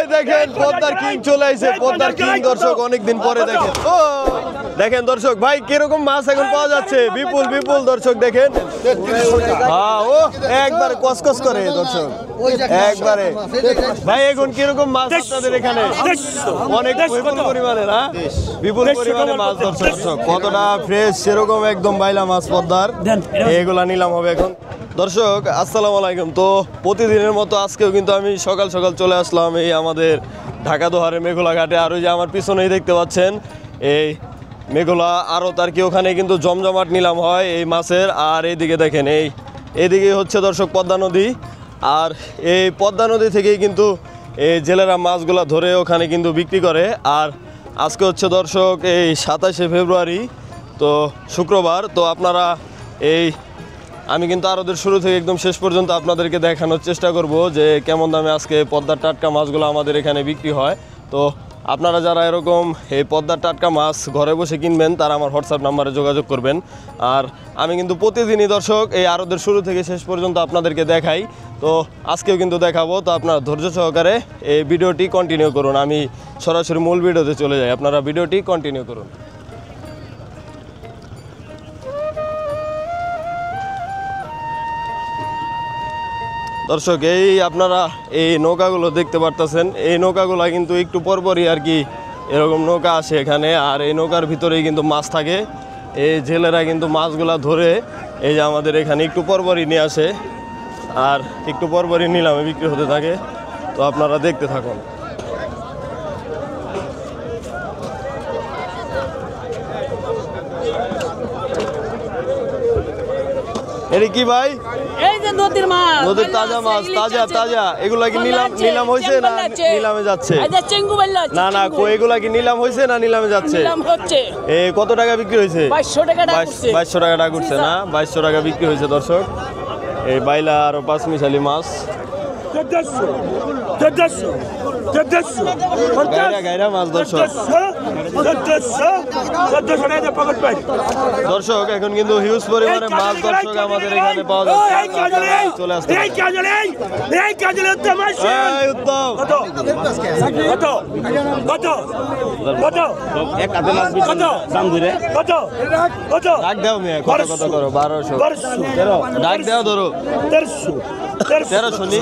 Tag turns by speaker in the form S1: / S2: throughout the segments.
S1: এই দেখেন পদ্মার কিং চলে আসে, পদ্মার কিং দর্শক অনেকদিন পরে দেখেন। ও দেখেন দর্শক ভাই কিরকম মাছ এখন পাওয়া যাচ্ছে, বিপুল বিপুল দর্শক দেখেন। হ্যাঁ ও একবার কসকস করে দর্শক একবারে। ভাই এখন কিরকম মাছ আপনাদের এখানে? অনেক বিপুল পরিমাণে না, বিপুল পরিমাণে মাছ দর্শক। কতটা ফ্রেশ সেরকম একদম বাইলা মাছ পদ্মার, এগুলা নিলাম হবে এখন। দর্শক আসসালামু আলাইকুম। তো প্রতিদিনের মতো আজকেও কিন্তু আমি সকাল সকাল চলে আসলাম এই আমাদের ঢাকা দোহারের মেঘলা ঘাটে। আর ওই যে আমার পিছনেই দেখতে পাচ্ছেন এই মেঘলা আড়ত আর কি, ওখানে কিন্তু জমজমাট নিলাম হয় এই মাছের। আর এইদিকে দেখেন এইদিকে হচ্ছে দর্শক পদ্মা নদী। আর এই পদ্মা নদী থেকেই কিন্তু এই জেলেরা মাছগুলা ধরে ওখানে কিন্তু বিক্রি করে। আর আজকে হচ্ছে দর্শক এই 27শে ফেব্রুয়ারি, তো শুক্রবার। তো আপনারা আমি কিন্তু আরদের শুরু থেকে একদম শেষ পর্যন্ত আপনাদেরকে দেখানোর চেষ্টা করব যে কেমন দামে আজকে পদ্মার টাটকা মাছগুলো আমাদের এখানে বিক্রি হয়। তো আপনারা যারা এরকম এই পদ্মার টাটকা মাছ ঘরে বসে কিনবেন তারা আমার হোয়াটসঅ্যাপ নাম্বারে যোগাযোগ করবেন। আর আমি কিন্তু প্রতিদিনই দর্শক এই আরদের শুরু থেকে শেষ পর্যন্ত আপনাদেরকে দেখাই, তো আজকেও কিন্তু দেখাবো। তো আপনারা ধৈর্য সহকারে এই ভিডিওটি কন্টিনিউ করুন। আমি সরাসরি মূল ভিডিওতে চলে যাই, আপনারা ভিডিওটি কন্টিনিউ করুন। দর্শক আপনারা এই নৌকাগুলো দেখতে পারতেছেন, এই নৌকাগুলো কিন্তু একটু পরপরই আর কি এরকম নৌকা আসে এখানে। আর এই নৌকার ভিতরেই কিন্তু মাছ থাকে, এই জেলেরা কিন্তু মাছগুলা ধরে এই যে আমাদের এখানে একটু পরপরই নিয়ে আসে। আর একটু পরপরই নিলামে বিক্রি হতে থাকে, তো আপনারা দেখতে থাকুন। এটা কি ভাই?
S2: এই যে নদীর মাছ,
S1: নদীর তাজা মাছ, তাজা তাজা। এগুলা কি নিলাম হয়েছে না নিলামে যাচ্ছে? না না এগুলা কি নিলাম হয়েছে না নিলামে যাচ্ছে? কত টাকা বিক্রি হয়েছে? 2200 টাকা করছে না, 2200 টাকা বিক্রি হয়েছে দর্শক। এই বাইলা আর পাঁচ মিশালি মাছ গাইরা মাছ দর্শক। দর্শক এখন কিন্তু হিউজ পরিমাণে মাছ দর্শক আমাদের এখানে পাওয়া যাচ্ছে, চলে আসতে ডাক দেও মেয়ে কত কত করো 1200 ডাক দেও ধরো 1300 নি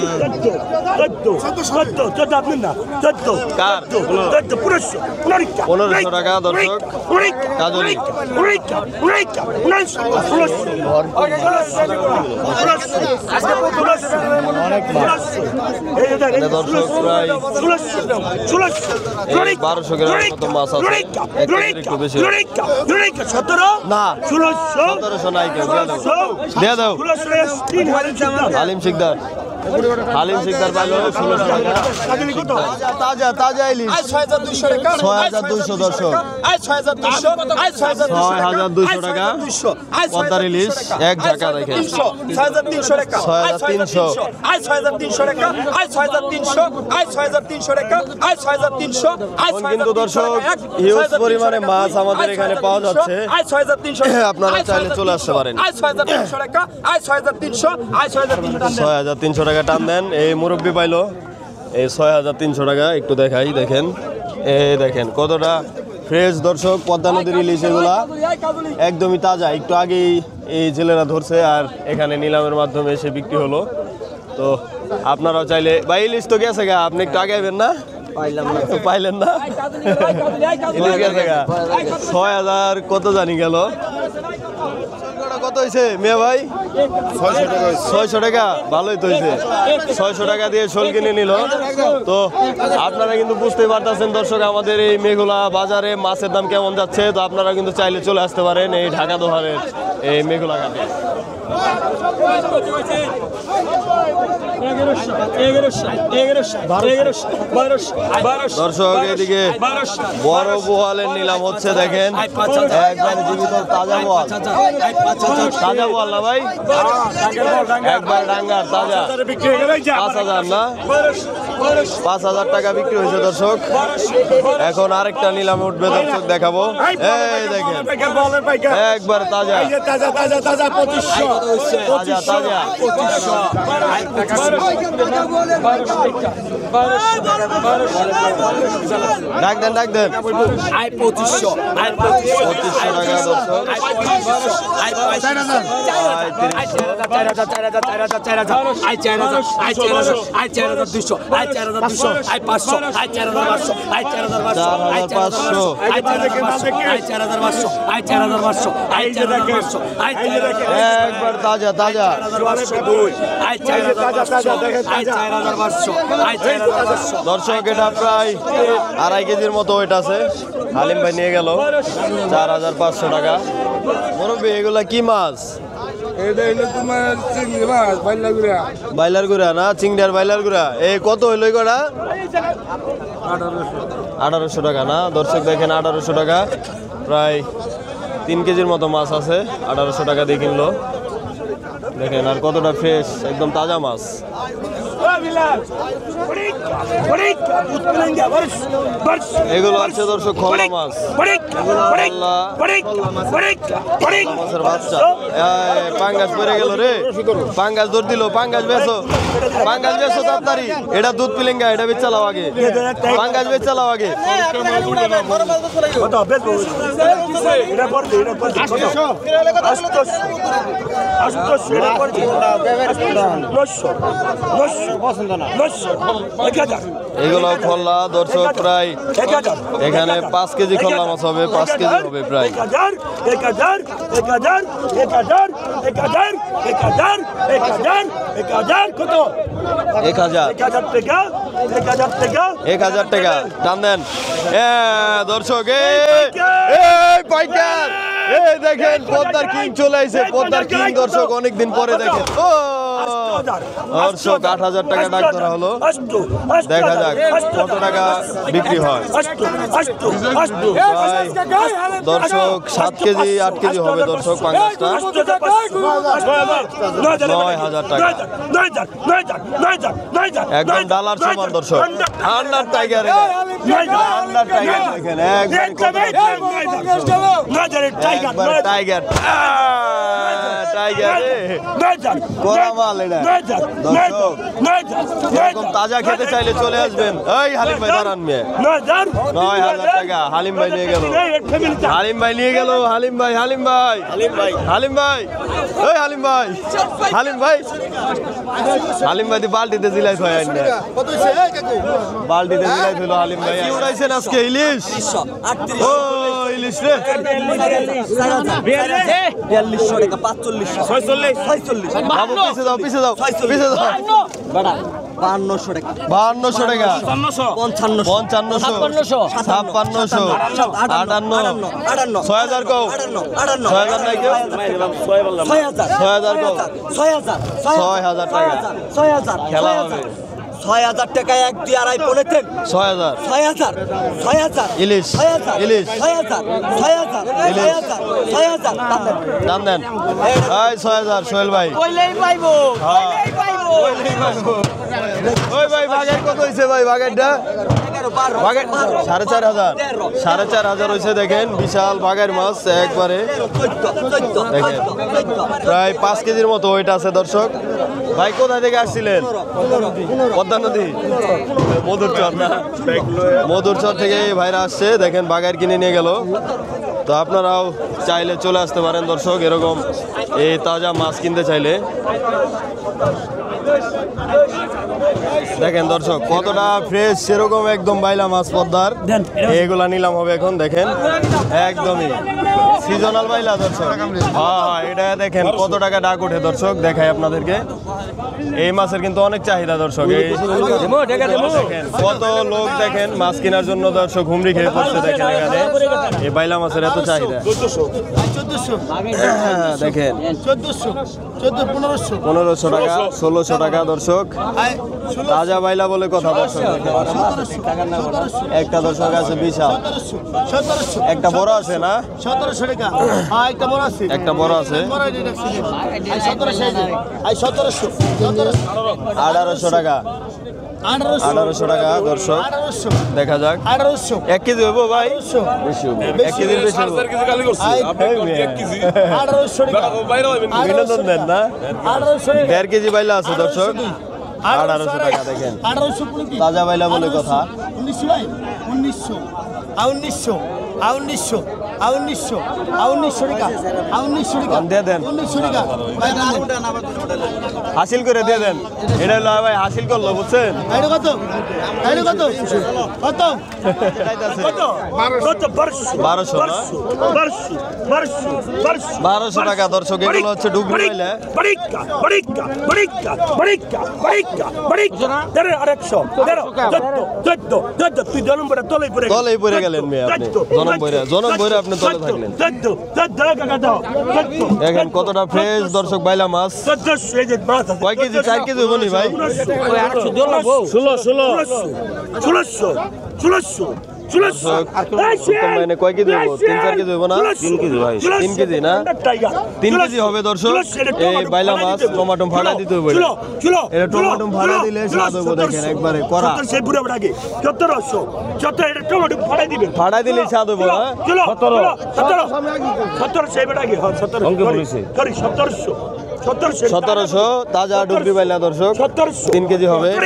S1: 1500 টাকা দর্শক। কাজলি দর্শক প্রায় 1200 গ্রামের মতো মাছ আছে, একটু বেশি না 1700 নাই কেউ দিয়ে দাও। হালিম শিকদার পাইল 1600 টাকা। তাজা তাজা ইলিশ 6200 দর্শক, 6200 টাকা পদ্মার ইলিশ এক ঝাঁকা দেখেন 6300 টাকা, 6300 কিন্তু দর্শক হিউজ পরিমাণে মাছ আমাদের এখানে পাওয়া যাচ্ছে, আপনারা চাইলে চলে আসতে পারেন। 6300 টাকা টান দেন। এই মুরব্বি পাইলো এই 6300 টাকা। একটু দেখাই, দেখেন দেখেন কতটা ফ্রেশ দর্শক পদ্মা নদীর ইলিশ, এগুলা একদমই তাজা। একটু আগেই এই জেলেরা ধরছে আর এখানে নিলামের মাধ্যমে এসে বিক্রি হলো। তো আপনারাও চাইলে ভাই ইলিশ তো গেছে গা, আপনি একটু আগে আইবেন না? পাইলেন না? ইলিশ গেছে গা 6000 কত জানি গেল। কত হয়েছে মেয়ে ভাই? 600 টাকা। ভালোই তো হয়েছে, 600 টাকা দিয়ে শোল কিনে নিল। তো আপনারা কিন্তু বুঝতেই পারতেছেন দর্শক আমাদের এই মেঘলা বাজারে মাছের দাম কেমন যাচ্ছে। তো আপনারা কিন্তু চাইলে চলে আসতে পারেন এই ঢাকা দোহারের এই মেঘলা ঘাটে। দর্শক এদিকে বড় বোয়ালের নিলাম হচ্ছে, দেখেন একবার জীবিত তাজা বোয়াল, তাজা বোয়াল না ভাই, একবার ডাঙ্গার তাজা 5000 না 5,000 টাকা বিক্রি হয়েছে দর্শক। এখন আরেকটা নিলামে উঠবে দর্শক, দেখাবো। এই দেখেন একবার তাজা তাজা তাজা ডাক দেন 2500 টাকা দর্শক। 4,500 একবার তাজা তাজা। দর্শক এটা প্রায় 2.5 কেজির মতো ওয়েট আছে। হালিম ভাই নিয়ে গেল 4,500 টাকা। মুরব্বী এগুলা কি মাছ? বাইলার গুড়া না, চিংড়ার বাইলার গুড়া। এই কত হইলো কটা? 1800 টাকা না দর্শক। দেখেন 1800 টাকা, প্রায় 3 কেজির মতো মাছ আছে। 1800 টাকা দিয়ে কিনলো। দেখেন আর কতটা ফ্রেশ, একদম তাজা মাছ। এগুলো আছে দর্শক খোলা মাছ, মাছের বাচ্চা। পাঙ্গাস পড়ে গেল রে, পাঙ্গাস দৌড় দিল। পাঙ্গাস বেছো তাড়াতাড়ি। এটা দুধ পিলেঙ্গা, এটা বেচ চালাও আগে। পাঙ্গাস বেচ চালাও আগে। এগুলো খোলা দর্শক, প্রায় এখানে 5 কেজি খোলা মাছ হবে। 5 কেজি হবে প্রায়। 1,000 টাকা টান দেন দর্শক। পাইকার এই দেখেন পদ্মার কিং চলে আইছে। পদ্মার কিং দর্শক, অনেকদিন পরে দেখেন। দর্শক 8,000 টাকা ডাক ধরা হলো। দেখা যাক কত টাকা বিক্রি হয়। দর্শক 7 কেজি 8 কেজি হবে দর্শক পাঙ্গাসটা। 9,000 টাকা একদম ডালার সমান দর্শক। ঠান্ডার টাইগার, ঠান্ডার টাইগার দেখেন একবার টাইগার টাইগার কোরা মাল। এটা দর্শক এরকম তাজা খেতে চাইলে চলে আসবেন। এই হালিম ভাই দাঁড়ান মেয়ে। 9,000 টাকা হালিম ভাই নিয়ে গেল। হালিম ভাই নিয়ে গেল। হালিম ভাই এই হালিম ভাই বালতিতে জিলাই থয় না, বালতিতে জিলাই থইলো হালিম ভাই। কি উড়াইছেন আজকে? ইলিশ। ও ইলিশ রে
S3: 4200 টাকা 45
S1: বাবু পিছে যাও 5200 টাকা 5500 6000 কও 6000 নাই কেউ 6000 কও 6000 টাকা খেলা হবে।
S3: 6,000 টাকা 1 2 আড়াই পনেতেন
S1: 6000 ইলিশ
S3: 6,000
S1: দাম দেন। এই 6000 সোহেল ভাই
S2: কইলেই পাইবো।
S1: ওই ভাই বাগের কত হইছে ভাই? বাগেরটা বাগের 4,500 4,500 হইছে। দেখেন বিশাল বাগের মাছ একবারে। দেখেন প্রায় 5 কেজির মতো ওইটা আছে দর্শক। ভাই কোথা থেকে আসছিলেন? পদ্মা নদী মধুরচর না, মধুরচর থেকে ভাইরা আসছে। দেখেন বাগের কিনে নিয়ে গেল। তো আপনারাও চাইলে চলে আসতে পারেন দর্শক, এরকম এই তাজা মাছ কিনতে চাইলে। দেখেন দর্শক কতটা ফ্রেশ, সেরকম একদম বাইলা মাছ পদ্মার। এগুলা নিলাম হবে এখন। দেখেন একদমই সিজনাল বাইলা দর্শক। হ্যাঁ এটা দেখেন কত টাকা ডাক ওঠে দর্শক, দেখাই আপনাদেরকে। এই মাছের কিন্তু অনেক চাহিদা দর্শক। দেখেন কত লোক দেখেন মাছ কেনার জন্য দর্শক হুমড়ি খেয়ে পড়ছে। দেখেন এখানে এই বাইলা মাছের এত চাহিদা।
S4: 1400
S1: দেখেন 1500 টাকা 1600 টাকা দর্শক। তাজা বাইলা বলে কথা দর্শক। একটা দর্শক আছে বিশাল, একটা বড় আছে না
S4: 1700 টাকা। একটা বড় আছে,
S1: একটা বড় আছে
S4: 1700
S1: 1800 টাকা 1800 টাকা দর্শক দেখা যাক 1 কেজি হবো ভাই 1 কেজির বেশি হবো বিনোদন দেন না 1.5 কেজি বাইলা আছে দর্শক 1800 টাকা দেখেন তাজা বাইলা বলে কথা
S4: 1900
S1: দিয়ে দেন হাসিল করে দিয়ে দেন এটা হলো ভাই হাসিল করলো বুঝছেন 1200 টাকা দর্শক এগুলো হচ্ছে ডুগরি বাইলা তলেই পড়ে গেলেন মেয়ে আপনি জনম বইরে আপনি তলে থাকলেন দেখেন কতটা ফ্রেশ দর্শক বাইলা মাছ কয় কেজি 4 কেজি হবো নি ভাই 16 মানে কয় কেজি হবো 3-4 কেজি হবো না 3 কেজি ভাই 3 কেজি না 3 কেজি হবে দর্শক এই বাইলা মাছ টমেটো ফাড়া দিতে হবে এটা টমেটো ফাড়া দিলে স্বাদ হবে দেখেন একবারে করা ফাড়া দিলে স্বাদ হবে না 1700 তাজা ডুগরি বাইলা দর্শক 3 কেজি হবে 4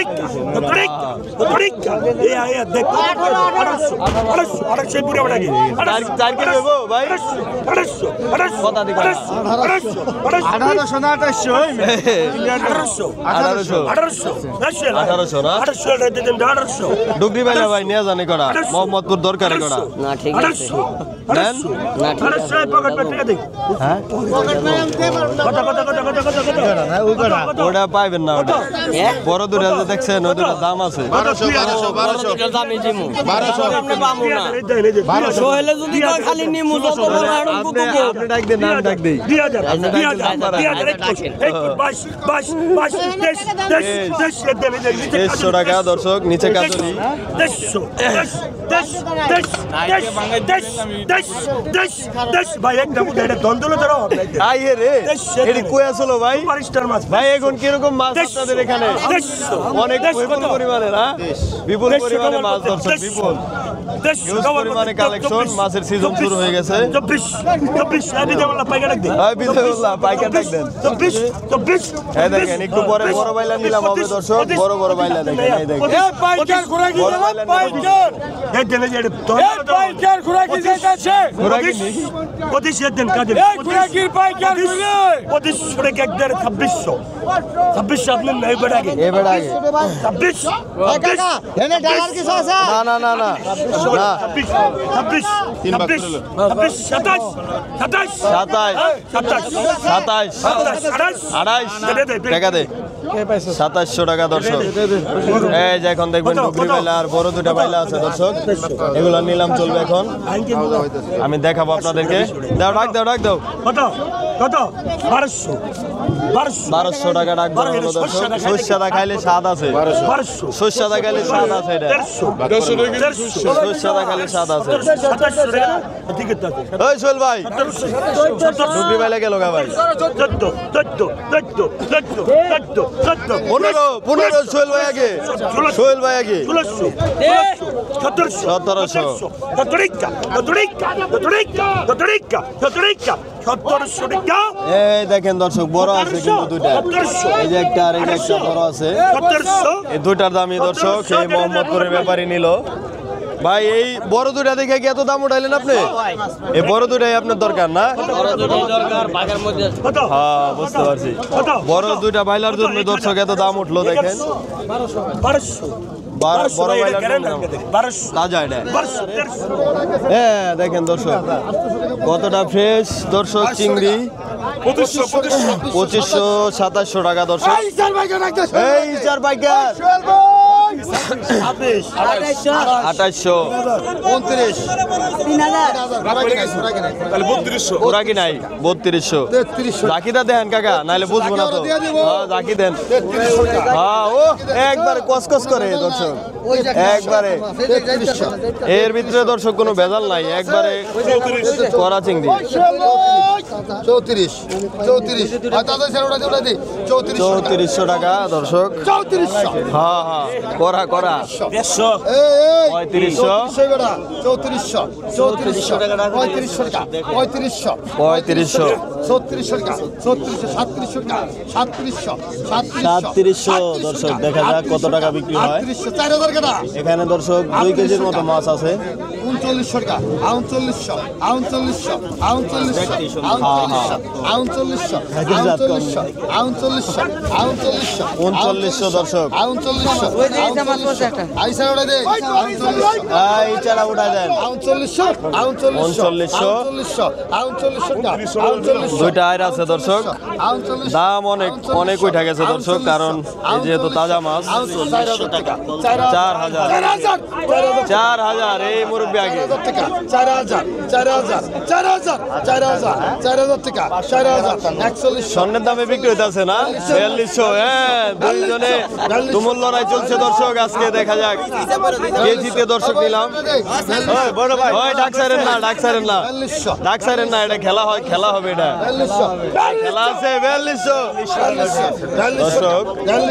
S1: কেজি হবো ভাই কথা দিবা 1800 না 1800 ডুগরি বাইলা ভাই নিয়ে জানি করা মোহাম্মদপুর দরকারে করা
S2: না ঠিক আছে
S1: দেন
S2: না ঠিক আছে
S1: হ্যাঁ ওটা পাইবেন না ওটা বড় দুটা যে দেখছেন ওই দুটার দাম আছে
S2: 1200 দামই দিমু 1200 আপনি পামু না 1200 হলে যদি কয় খালি নিমু যত বড় আড়ং কত
S1: আপনি ডাক দেন নাম ডাক দেই 100 টাকা দর্শক নিচে কাজলি আইয়ে রে এডি কই আসলো ভাই ভাই এখন কি রকম মাছ আপনাদের এখানে অনেক বিপুল পরিমাণে না বিপুল পরিমাণে মাছ দর্শক বিপুল হিউজ পরিমাণে কালেকশন মাছের সিজন শুরু হয়ে গেছে 24 বিদেউল্লাহ পাইকার ডাক দেন এই দেখেন একটু পরে বড় বাইলা নিলাম হবে দর্শক বড় বড় বাইলা দেখেন এই দেখেন
S4: পাইকার ঘোড়া কি পাইকার
S5: এই দেনে যে
S4: পাইকার ঘোড়া কি যাচ্ছে
S1: ঘোড়া কি নি
S5: পঁচিশ দেন কাজে
S4: ঘোড়া কি পাইকার ঘুরে
S5: 25 করে এক দেড় 2600 আপনি নাই বেড়াগে
S1: এ বেড়াগে
S5: 26
S4: কাকা এনে ডলার কি আছে
S1: না না না না না
S5: 26 27
S1: টাকা দে 2700 টাকা দর্শক এই যে এখন দেখবেন ডুগরি বাইলা আর বড় দুটা বাইলা আছে দর্শক এগুলো নিলাম চলবে এখন আমি দেখাবো আপনাদেরকে দাও ডাক দাও
S5: কত
S1: 1200 টাকা ডাক দাও হলো দর্শক সরষাদা খাইলে স্বাদ আছে সরষাদা খাইলে স্বাদ আছে এটা সরষাদা খাইলে স্বাদ আছে ওই সোহেল ভাই ডুগরি বাইলা গেল গা ভাই 15 সোহেল ভাই আগে
S5: 1700 টাকা
S1: এই দেখেন দর্শক বড় আছে কিন্তু দুইটা এই যে একটা আর এই যে একটা বড় আছে
S5: 1700
S1: এই দুইটার দামই দর্শক এই মোহাম্মদপুরের ব্যাপারী নিল ভাই এই বড় দুইটা দেখে কি এত দাম উঠাইলেন আপনি এই বড় দুইটাই আপনার দরকার না
S2: বাগের মধ্যে
S1: হ্যাঁ বুঝতে পারছি বড় দুইটা বাইলার জন্য দর্শক এত দাম উঠলো দেখেন
S5: 1200
S1: বড় বাইলার জন্য তাজা এটা হ্যাঁ দেখেন দর্শক কতটা ফ্রেশ দর্শক চিংড়ি 2500 2700 টাকা দর্শক এই চার পাইকার 2800
S4: 29
S1: ওরা কি নাই 3200 জাকিদা দেন কাকা নাহলে বুঝবো না তো হ্যাঁ জাকি দেন হ্যাঁ ও একবার কসকস করে দর্শক একবারে এর ভিতরে দর্শক কোনো ভেজাল নাই একবারে করা চিংড়ি 3400 টাকা দর্শক হ্যাঁ হ্যাঁ করা করা 3700 দর্শক দেখা যাক কত টাকা বিক্রি হয় এখানে দর্শক 2 কেজির মতো মাছ আছে
S4: 3900 টাকা 3900
S1: দর্শক এই চারা উঠাই দেন 3900 দুইটা আয়ের আছে দর্শক দাম অনেক অনেক উঠে গেছে দর্শক কারণ এই যেহেতু তাজা মাছ 4000 এই মুরব্বী আগে
S4: 4000
S1: স্বর্ণের দামে বিক্রি হইতেছে না 4200 হ্যাঁ দুইজনে তুমুল লড়াই চলছে দর্শক আজকে দেখা যাক কে জিতে দর্শক নিলাম বড় ভাই ওই ডাকসারেন না এটা খেলা হয় খেলা হবে এটা খেলা আছে 4200 দর্শক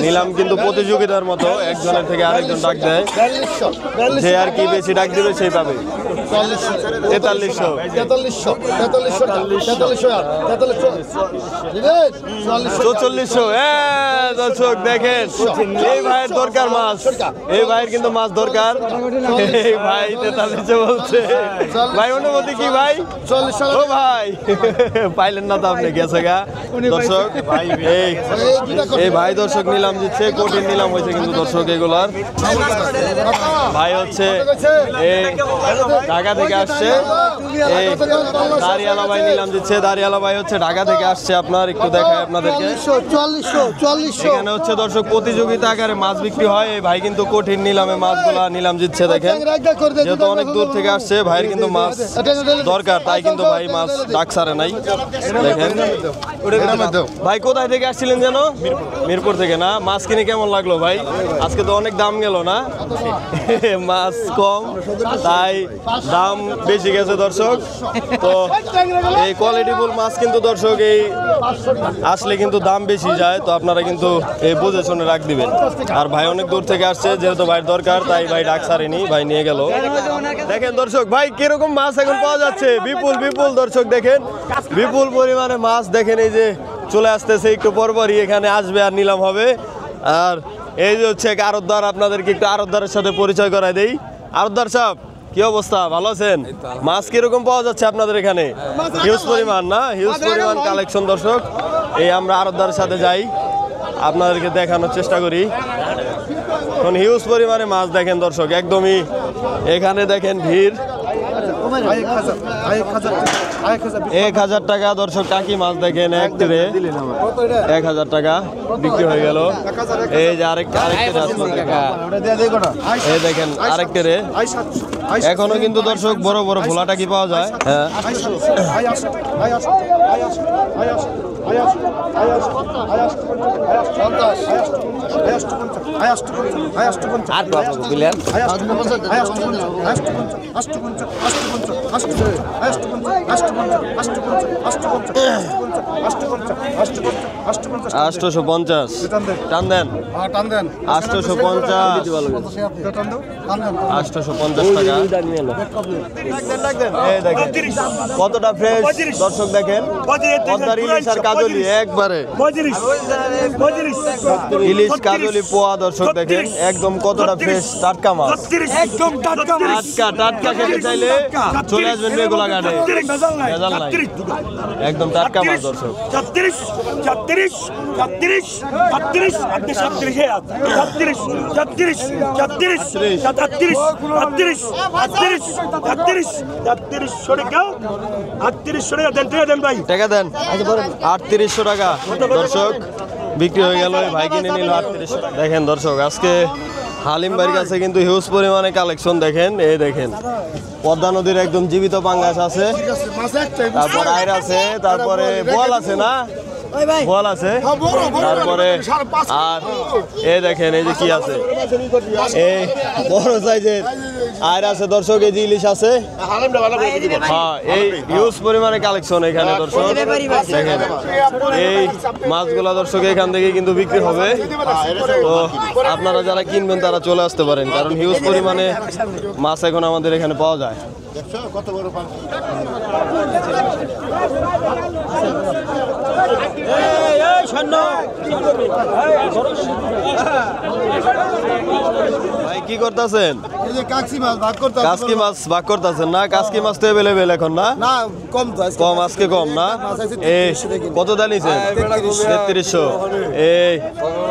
S1: নিলাম কিন্তু প্রতিযোগিতার মতো একজনের থেকে আরেকজন ডাক দেয় যে আর কি বেশি ডাক দিবে সেই পাবে 4400 হ্যাঁ দর্শক দেখেন এই ভাইয়ের দরকার মাছ এই ভাইয়ের কিন্তু মাছ দরকার এই ভাই 4300 বলছে ভাই অনুমতি কি ভাই ও ভাই পাইলেন না তো আপনি গেছে গা দর্শক এই ভাই দর্শক নিলাম দিচ্ছে কঠিন নিলাম হয়েছে কিন্তু দর্শক এগুলার ভাই হচ্ছে এই ঢাকা থেকে আসছে এই দাঁড়িয়ালা ভাই নিলাম দিচ্ছে দাঁড়িয়ালা ভাই হচ্ছে ঢাকা থেকে আসছে আপনার একটু দেখায় আপনাদেরকে
S4: 4400
S1: এখানে হচ্ছে দর্শক প্রতিযোগিতা আকারে মাছ বিক্রি হয় এই ভাই কিন্তু কঠিন নিলামে মাছগুলা নিলাম দিচ্ছে দেখেন যেহেতু অনেক দূর থেকে আসছে ভাইয়ের কিন্তু মাছ দরকার তাই কিন্তু ভাই মাছ ডাক সারে নাই দেখেন ভাই কোথায় থেকে আসছিলেন যেন মিরপুর থেকে না মাছ কিনে কেমন লাগলো ভাই আজকে তো অনেক দাম গেল না মাছ কম তাই দাম বেশি গেছে দর্শক তো এই কোয়ালিটিফুল মাছ কিন্তু দর্শক এই আসলে কিন্তু দাম বেশি যায় তো আপনারা কিন্তু এই বুঝে শুনে রাখ দিবেন আর ভাই অনেক দূর থেকে আসছে যেহেতু ভাই দরকার তাই ভাই ডাক সারেনি ভাই নিয়ে গেল দেখেন দর্শক ভাই কিরকম মাছ এখন পাওয়া যাচ্ছে বিপুল বিপুল দর্শক দেখেন বিপুল পরিমাণে মাছ দেখেন এই যে চলে আসতেছে একটু পরপরই এখানে আসবে আর নিলাম হবে আর এই যে হচ্ছে আরতদার আপনাদেরকে একটু আরতদারের সাথে পরিচয় করাই দেই আরতদার সাহেব কি অবস্থা ভালো আছেন মাছ কিরকম পাওয়া যাচ্ছে আপনাদের এখানে হিউজ পরিমাণ না হিউজ পরিমাণ কালেকশন দর্শক এই আমরা আরতদারের সাথে যাই আপনাদেরকে দেখানোর চেষ্টা করি এখন হিউজ পরিমাণে মাছ দেখেন দর্শক একদমই এখানে দেখেন ভিড় 1000 টাকা দর্শক টাকি মাছ দেখেন এক ট্রে 1000 টাকা বিক্রি হয়ে গেল এই যে আরেকটা এই দেখেন আরেকটা রে এখনো কিন্তু দর্শক বড় বড় ভোলা টাকি পাওয়া যায় হ্যাঁ আষ্টশো 50 টান দেন 850 টাকা এই দেখেন কতটা ফ্রেশ দর্শক দেখেন পদ্মার ইলিশ আর কাজলি একবারে ইলিশ কাজলি পোয়া দর্শক দেখেন একদম কতটা ফ্রেশ টাটকা মাছ
S5: একদম টাটকা
S1: টাটকা খেতে চাইলে চলে আসবেন বেগুলা ঘাটে ভেজাল নাই একদম টাটকা মাছ দর্শক 3800 টাকা দর্শক বিক্রি হয়ে গেল ভাই কিনে নিল 3800 দেখেন দর্শক আজকে হালিম ভাইয়ের কাছে কিন্তু হিউজ পরিমাণে কালেকশন দেখেন, এই দেখেন পদ্মা নদীর একদম জীবিত পাঙ্গাস আছে, তারপর আইর আছে, তারপরে বোয়াল আছে না, বোয়াল আছে, তারপরে আর এই দেখেন এই যে কি আছে, এই বড় সাইজের আইর আছে দর্শক, এই যে ইলিশ আছে। হ্যাঁ, এই হিউজ পরিমাণে কালেকশন এখানে দর্শক দেখেন। এই মাছগুলা দর্শক এখান থেকে কিন্তু বিক্রি হবে, তো আপনারা যারা কিনবেন তারা চলে আসতে পারেন, কারণ হিউজ পরিমাণে মাছ এখন আমাদের এখানে পাওয়া যায়। ভাই কি করতেছেন?
S4: কাকসি মাছ ভাগ করতে
S1: কাসকি মাছ ভাগ করতেছেন না? কাসকি মাছ তো অ্যাভেলেবেল এখন না?
S4: না, কম তো
S1: কম, আজকে কম না? এই কত দাম নিছেন? 3300। এই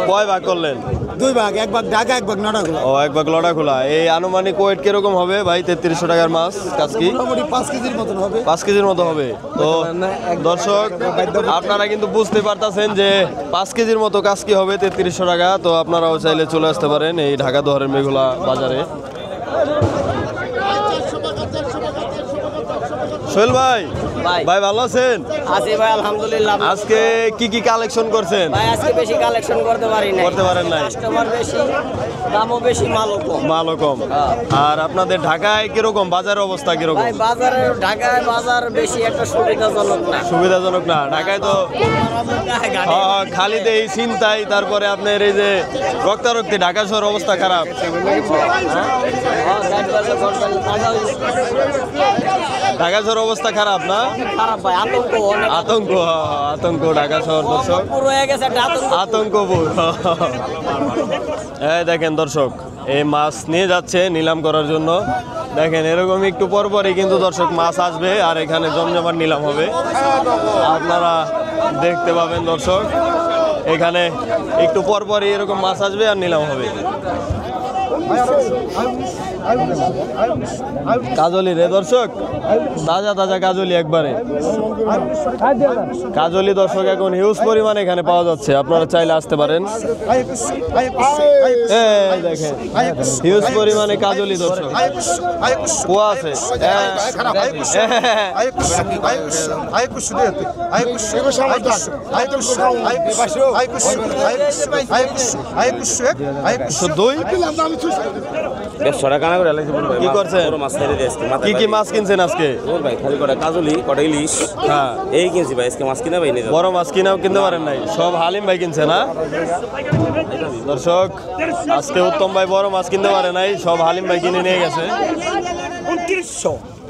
S1: কয় ভাগ করলেন?
S4: 2 ভাগ, 1 ভাগ ঢাকা, 1 ভাগ নাটাগুলো।
S1: ও, 1 ভাগ লড়া খোলা। এই আনুমানিক ওয়েট কিরকম হবে ভাই 3300 টাকার মাছ কাসকি?
S4: মোটামুটি 5 কেজির মতন হবে।
S1: 5 কেজির মতো হবে। তো দর্শক আপনারা কিন্তু বুঝতে পারতেছেন যে 5 কেজির মতো কাসকি হবে 3300 টাকা। তো আপনারাও চাইলে চলে আসতে পারেন এই ঢাকা দোহারের মেঘলা বাজারে। সোহেল ভাই, ভাই ভালো আছেন?
S2: আছি ভাই আলহামদুলিল্লাহ।
S1: আজকে কি কি কালেকশন করছেন?
S2: ভাই আজকে বেশি কালেকশন করতে পারি না।
S1: করতে পারেন নাই?
S2: কাস্টমার বেশি, দামও বেশি, মালও কম।
S1: মালও কম। আর আপনাদের ঢাকায় কিরকম বাজারের অবস্থা কিরকম?
S2: ভাই বাজারের, ঢাকায় বাজার বেশি একটা সুবিধাজনক না।
S1: সুবিধাজনক না? ঢাকায় তো খালি এই চিন্তাই, তারপরে আপনার এই যে রক্তারক্তি, ঢাকা শহর অবস্থা খারাপ। ঢাকা শহর অবস্থা খারাপ না?
S2: খারাপ ভাই, আতঙ্ক অনেক।
S1: আতঙ্ক, আতঙ্ক ঢাকা শহর দর্শক,
S2: পুরো হয়ে গেছে একটা
S1: আতঙ্কপুর। এই দেখেন দর্শক, এই মাছ নিয়ে যাচ্ছে নিলাম করার জন্য। দেখেন এরকম একটু পরপরই কিন্তু দর্শক মাছ আসবে আর এখানে জমজমাট নিলাম হবে, আপনারা দেখতে পাবেন দর্শক। এখানে একটু পরপরই এরকম মাছ আসবে আর নিলাম হবে। কাজলি রে দর্শক, তাজা তাজা কাজলি একবারে। কাজলি দর্শক এখন হিউজ পরিমাণে এখানে পাওয়া যাচ্ছে, আপনারা চাইলে আসতে পারেন। এই দেখেন হিউজ পরিমাণে কাজলি দর্শক পোয়া আছে। কি করছেন? কি কি মাছ কিনছেন আজকে?
S6: কাজলি, কটা ইলিশ,
S1: হ্যাঁ
S6: এই কিনছি ভাই। আজকে মাছ কিনা ভাই নেই।
S1: বড় মাছ কিনাও কিনতে পারেন নাই, সব হালিম ভাই কিনছে না দর্শক? আজকে উত্তম ভাই বড় মাছ কিনতে পারে নাই, সব হালিম ভাই কিনে নিয়ে গেছে।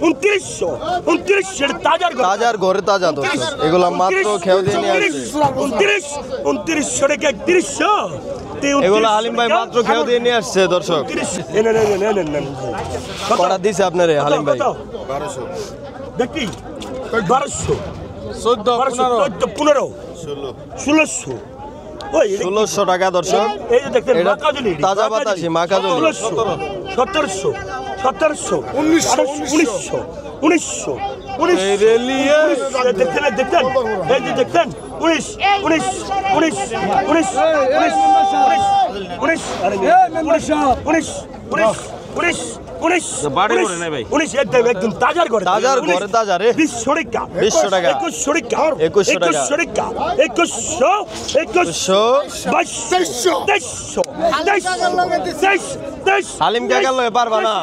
S5: 2900
S1: তাজার ঘরে তাজা দর্শক, এগুলা মাত্র খেয়ে দিয়ে নিয়ে আসছে।
S5: 2900 টাকা 3100।
S1: এগুলো হালিম ভাই মাত্র খেয়ে দিয়ে নিয়ে আসছে দর্শক। কটা দিছে আপনারে হালিম ভাই?
S5: 1200 দেখি, 1200, 14, 15, 1600।
S1: 1600 টাকা দর্শক।
S5: এই যে দেখেন
S1: এটা
S5: মাকাজলি,
S1: তাজা বাতাসি মাকাজলি।
S5: 1700, 1900, 1900, দেখতেন দেখতেন, এই যে দেখতেন 19, 19, 19, 19, 19, 19, 19, 19, 19 একদম তাজার ঘরে,
S1: তাজার ঘরে তাজা রে।
S5: 20 টাকা,
S1: 20 টাকা,
S5: 2100 টাকা,
S1: 2100 টাকা,
S5: 2100, 2200,
S1: হালিম কে গেল পারবা না?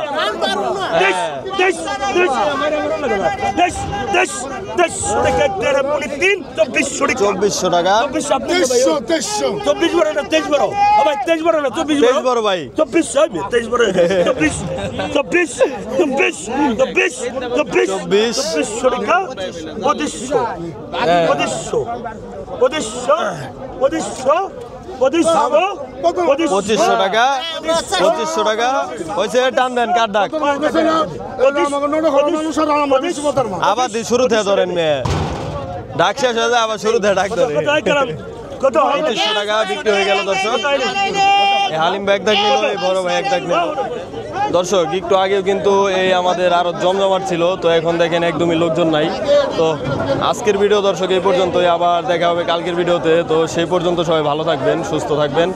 S1: 2400 টাকা। 23 বড় ভাই, 2500 টাকা, 2500 টাকা হয়েছে। টান দেন কার ডাক, আবার শুরু থেকে ধরেন মেয়ে, ডাক শেষ হয়ে যায় আবার শুরু থেকে ডাক ধরে। 2500 টাকা বিক্রি হয়ে গেল দর্শক। হালিম ভাই এক দাগ নিল, এই বড় ভাই এক দাগ নিল দর্শক। একটু আগেও কিন্তু এই আমাদের আরো জমজমাট ছিল, তো এখন দেখেন একদমই লোকজন নাই। তো আজকের ভিডিও দর্শক এই পর্যন্তই, আবার দেখা হবে কালকের ভিডিওতে। তো সেই পর্যন্ত সবাই ভালো থাকবেন, সুস্থ থাকবেন।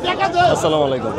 S1: আসসালামু আলাইকুম।